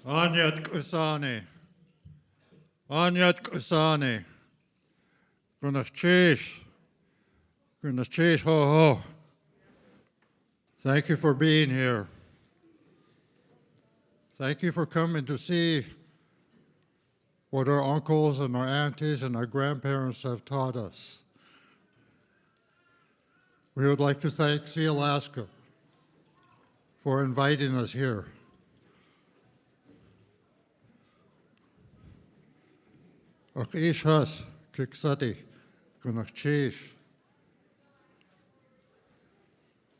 Anyat Kusani. Anyat Kusani. Gunach ho ho. Thank you for being here. Thank you for coming to see what our uncles and our aunties and our grandparents have taught us. We would like to thank Sealaska for inviting us here. Ach ish has kiksati gunach chish.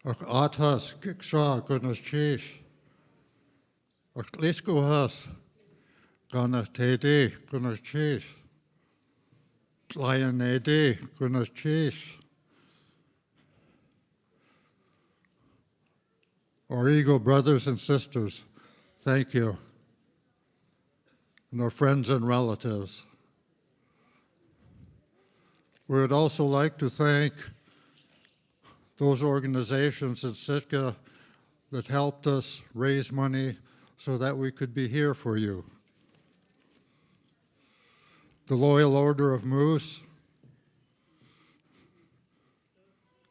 Ach at has kiksha gunach chish. Ach lisku has gunach tedi gunach chish. Lion edi gunach chish. Our Eagle brothers and sisters, thank you. And our friends and relatives. We would also like to thank those organizations in Sitka that helped us raise money so that we could be here for you. The Loyal Order of Moose,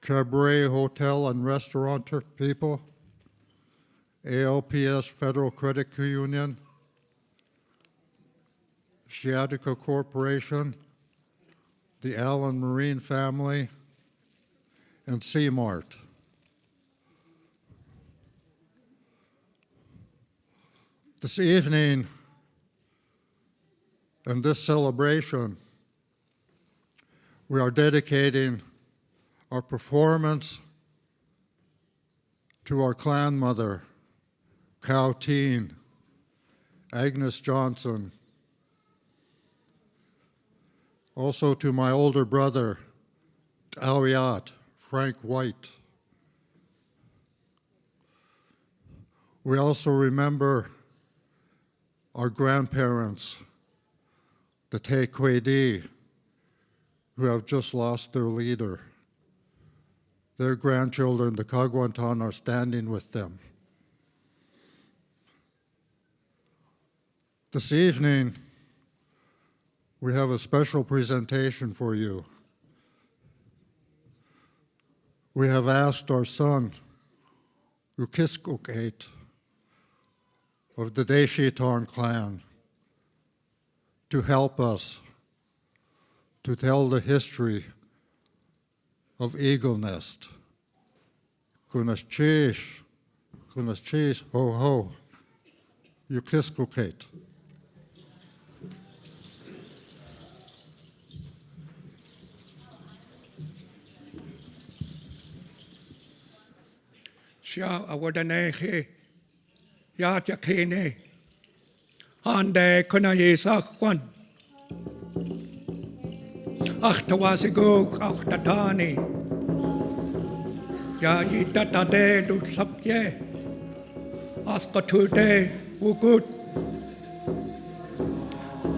Cabaret Hotel and Restaurant people, ALPS Federal Credit Union, Sciatica Corporation, the Allen Marine family, and C-Mart. This evening and this celebration, we are dedicating our performance to our clan mother, Kaagwaantaan, Agnes Johnson, also to my older brother, Tawiat, Frank White. We also remember our grandparents, the Tekwedi, who have just lost their leader. Their grandchildren, the Kaagwaantaan, are standing with them. This evening, we have a special presentation for you. We have asked our son, Ukiskukate, of the Deshiton clan, to help us to tell the history of Eagle Nest. Kunachish, ho ho, Ukiskukate. Shia awardanehe yat yakene hande kunayesa kwan achtawasigo achtatani ya yitatade du sapye askatude wukut.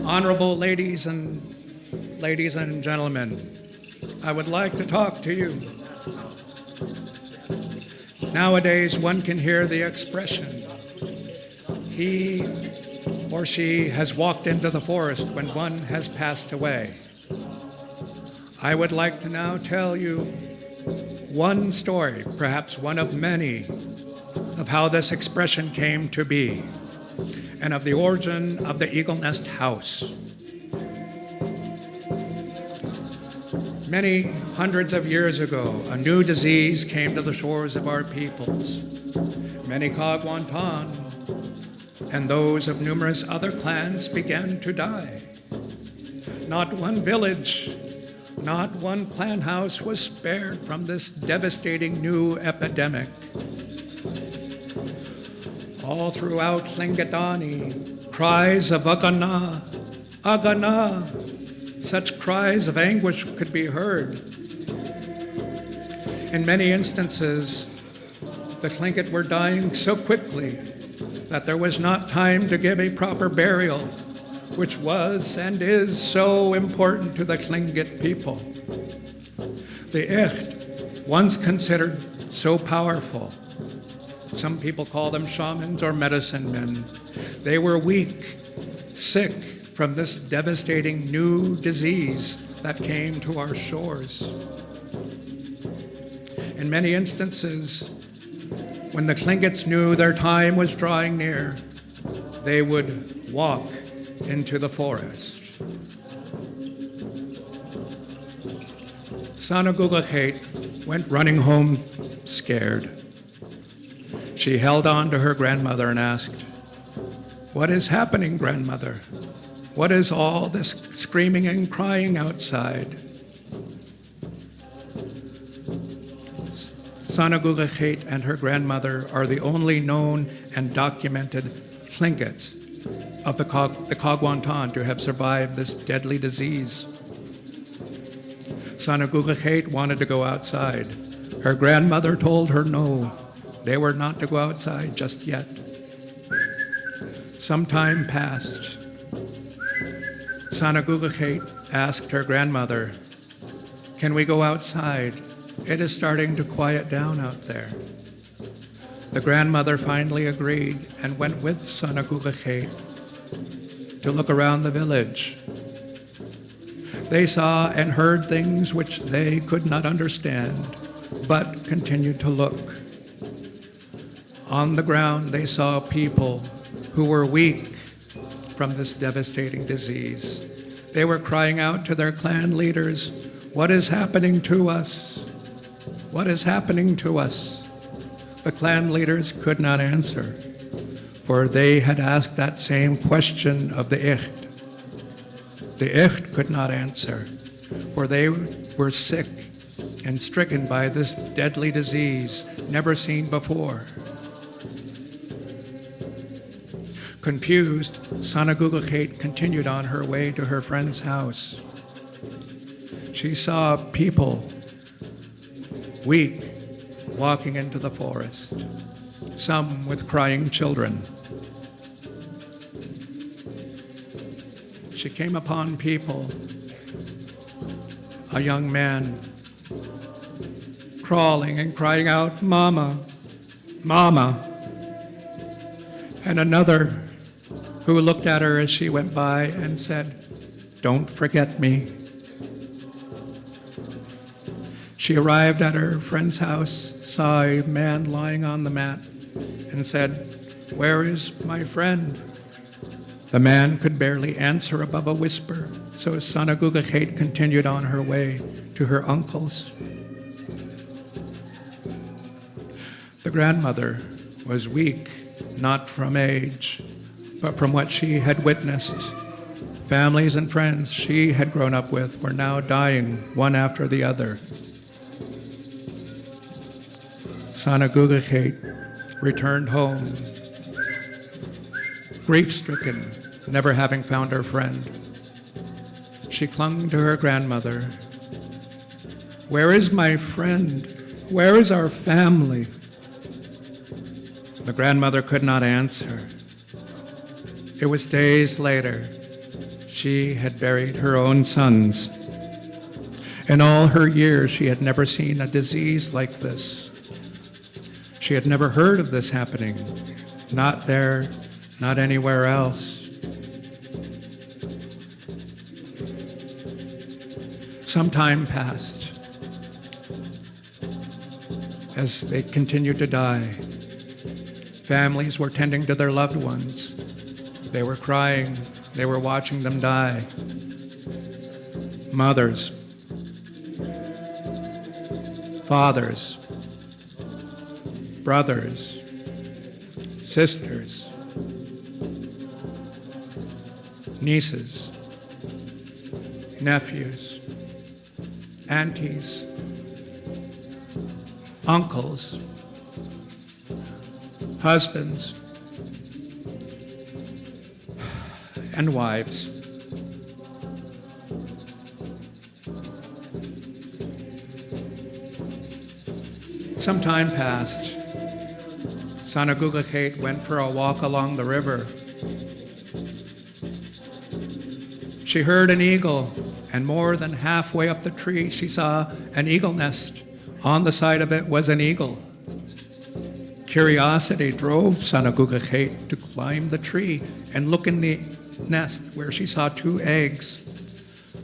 Honorable ladies and gentlemen, I would like to talk to you. Nowadays, one can hear the expression, he or she has walked into the forest when one has passed away. I would like to now tell you one story, perhaps one of many, of how this expression came to be and of the origin of the Eagle Nest House. Many hundreds of years ago, a new disease came to the shores of our peoples. Many Kaagwaantaan and those of numerous other clans began to die. Not one village, not one clan house was spared from this devastating new epidemic. All throughout Tlingadani, cries of Agana, Agana, such cries of anguish could be heard. In many instances, the Tlingit were dying so quickly that there was not time to give a proper burial, which was and is so important to the Tlingit people. The Echt, once considered so powerful, some people call them shamans or medicine men, They were weak, sick from this devastating new disease that came to our shores. In many instances, when the Tlingits knew their time was drawing near, they would walk into the forest. Sanagugakate went running home scared. She held on to her grandmother and asked, "What is happening, grandmother? What is all this screaming and crying outside?" Sanagugakate and her grandmother are the only known and documented Tlingits of the Kaagwaantaan to have survived this deadly disease. Sanagugakate wanted to go outside. Her grandmother told her no, they were not to go outside just yet. Some time passed. Sanagugakate asked her grandmother, "Can we go outside? It is starting to quiet down out there." The grandmother finally agreed and went with Sanagugakate to look around the village. They saw and heard things which they could not understand, but continued to look. On the ground, they saw people who were weak from this devastating disease. They were crying out to their clan leaders, "What is happening to us? What is happening to us?" The clan leaders could not answer, for they had asked that same question of the Icht. The Icht could not answer, for they were sick and stricken by this deadly disease never seen before. Confused, Sanagugakate continued on her way to her friend's house. She saw people, weak, walking into the forest, some with crying children. She came upon people, a young man, crawling and crying out, "Mama, Mama," and another who looked at her as she went by and said, "Don't forget me." She arrived at her friend's house, saw a man lying on the mat, and said, "Where is my friend?" The man could barely answer above a whisper, so Sanagugakate continued on her way to her uncle's. The grandmother was weak, not from age, but from what she had witnessed. Families and friends she had grown up with were now dying one after the other. Sanagugakate returned home, grief-stricken, never having found her friend. She clung to her grandmother. "Where is my friend? Where is our family?" The grandmother could not answer. It was days later. She had buried her own sons. In all her years, she had never seen a disease like this. She had never heard of this happening. Not there, not anywhere else. Some time passed as they continued to die. Families were tending to their loved ones. They were crying. They were watching them die. Mothers, fathers, brothers, sisters, nieces, nephews, aunties, uncles, husbands, and wives. Some time passed. Sanagugakate went for a walk along the river. She heard an eagle, and more than halfway up the tree, she saw an eagle nest. On the side of it was an eagle. Curiosity drove Sanagugakheit to climb the tree and look in the nest where she saw 2 eggs.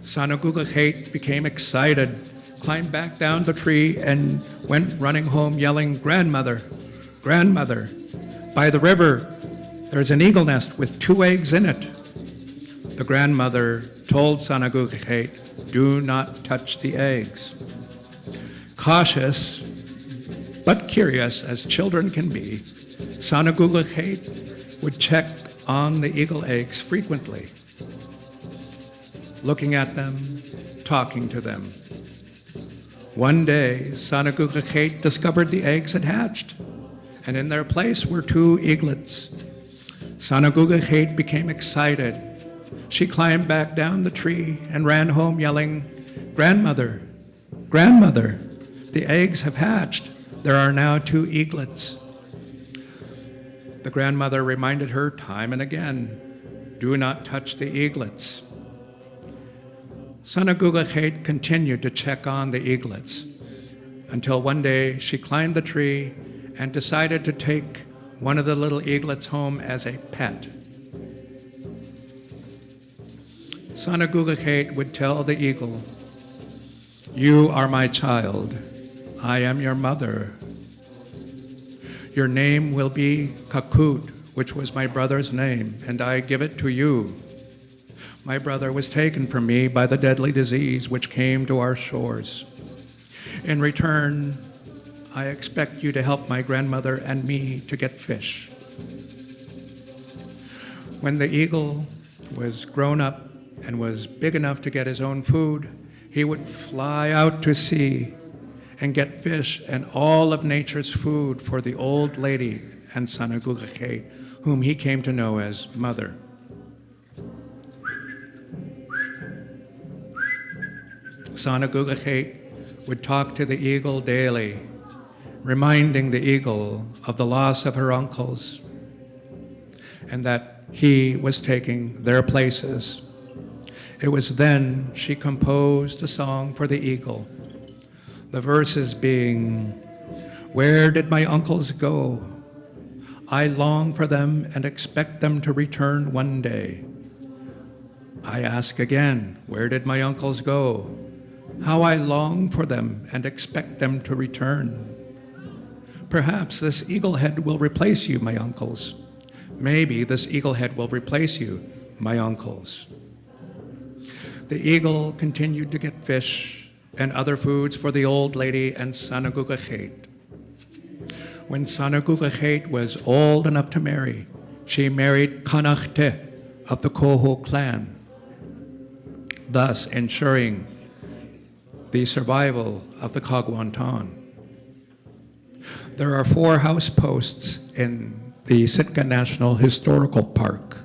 Sanagugakheit became excited, climbed back down the tree, and went running home yelling, "Grandmother, grandmother, by the river, there's an eagle nest with 2 eggs in it." The grandmother told Sanagugakheit, "Do not touch the eggs." Cautious but curious as children can be, Sanagugakheit would check on the eagle eggs frequently, looking at them, talking to them. One day, Sanagugakheit discovered the eggs had hatched, and in their place were 2 eaglets. Sanagugakheit became excited. She climbed back down the tree and ran home yelling, "Grandmother, grandmother, the eggs have hatched. There are now 2 eaglets." The grandmother reminded her time and again, "Do not touch the eaglets." Sanagugakheit continued to check on the eaglets until one day she climbed the tree and decided to take one of the little eaglets home as a pet. Sanagugakheit would tell the eagle, "You are my child. I am your mother. Your name will be Kakut, which was my brother's name, and I give it to you. My brother was taken from me by the deadly disease which came to our shores. In return, I expect you to help my grandmother and me to get fish." When the eagle was grown up and was big enough to get his own food, he would fly out to sea and get fish and all of nature's food for the old lady and Sanagugakheit, whom he came to know as Mother. Sanagugakheit would talk to the eagle daily, reminding the eagle of the loss of her uncles and that he was taking their places. It was then she composed a song for the eagle, the verses being, "Where did my uncles go? I long for them and expect them to return one day. I ask again, where did my uncles go? How I long for them and expect them to return. Perhaps this eaglehead will replace you, my uncles. Maybe this eaglehead will replace you, my uncles." The eagle continued to get fish and other foods for the old lady and Sanagugakheit. When Sanagugakheit was old enough to marry, she married Kanachte of the Koho clan, thus ensuring the survival of the Kaagwaantaan. There are 4 house posts in the Sitka National Historical Park,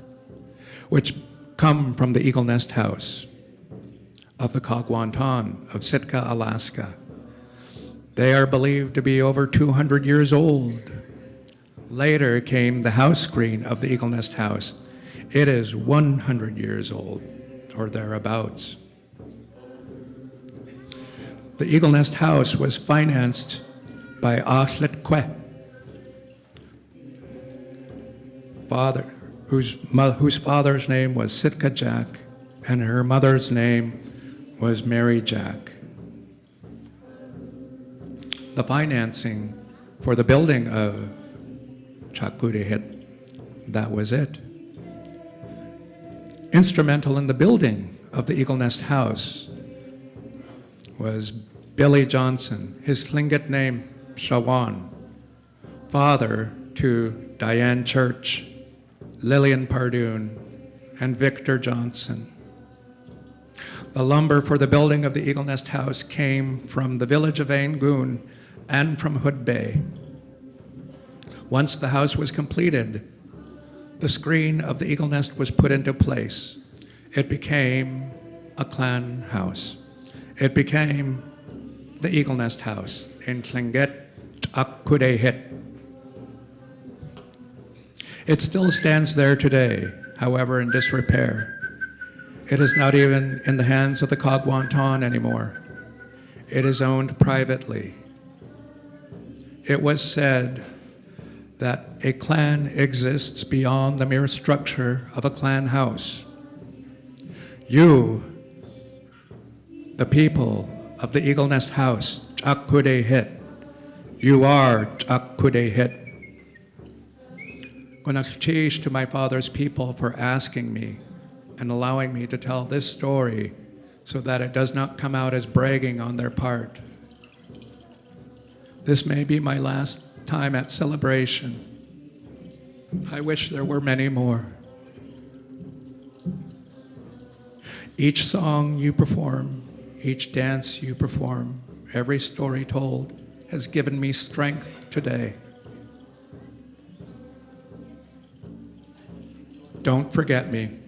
which come from the Eagle Nest House of the Kaagwaantaan of Sitka, Alaska. They are believed to be over 200 years old. Later came the house screen of the Eagle Nest House. It is 100 years old, or thereabouts. The Eagle Nest House was financed by Achlet Kwe, whose father's name was Sitka Jack, and her mother's name was Mary Jack. The financing for the building of Chakudehit, that was it. Instrumental in the building of the Eagle Nest House was Billy Johnson, his Tlingit name Shawan, father to Diane Church, Lillian Pardoon, and Victor Johnson. The lumber for the building of the Eagle Nest House came from the village of Angoon and from Hood Bay. Once the house was completed, the screen of the Eagle Nest was put into place. It became a clan house. It became the Eagle Nest House in Tlingit Chakudehit. It still stands there today, however, in disrepair. It is not even in the hands of the Kaagwaantaan anymore. It is owned privately. It was said that a clan exists beyond the mere structure of a clan house. You, the people of the Eagle Nest House, Chakudehit, you are Chakudehit. Gunakchish to my father's people for asking me and allowing me to tell this story so that it does not come out as bragging on their part. This may be my last time at celebration. I wish there were many more. Each song you perform, each dance you perform, every story told has given me strength today. Don't forget me.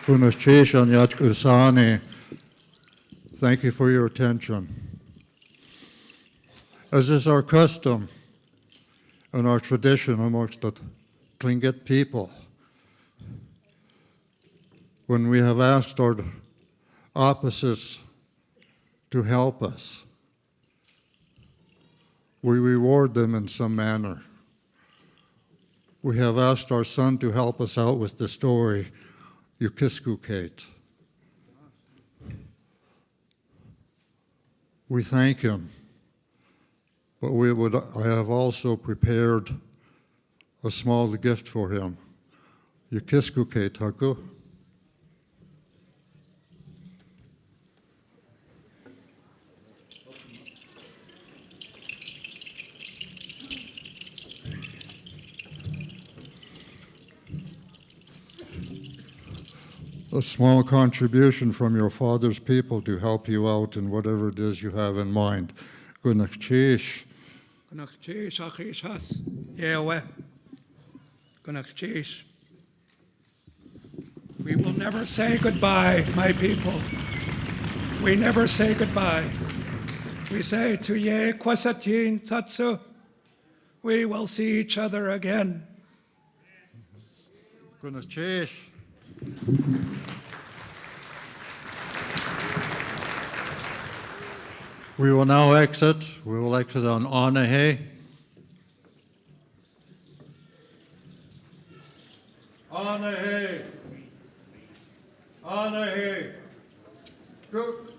Kunashish Anyat Usani. Thank you for your attention. As is our custom and our tradition amongst the Tlingit people, when we have asked our opposites to help us, we reward them in some manner. We have asked our son to help us out with the story, Yukiskukate. We thank him, but I have also prepared a small gift for him. Yukiskukate, Haku. A small contribution from your father's people to help you out in whatever it is you have in mind. Gunakchish. Gunakchish achishas. Yewe. Gunakchish. We will never say goodbye, my people. We never say goodbye. We say to ye kwasatin tatsu. We will see each other again. Gunakchish. We will now exit. We will exit on Anahe. Anahe. Anahe. Good.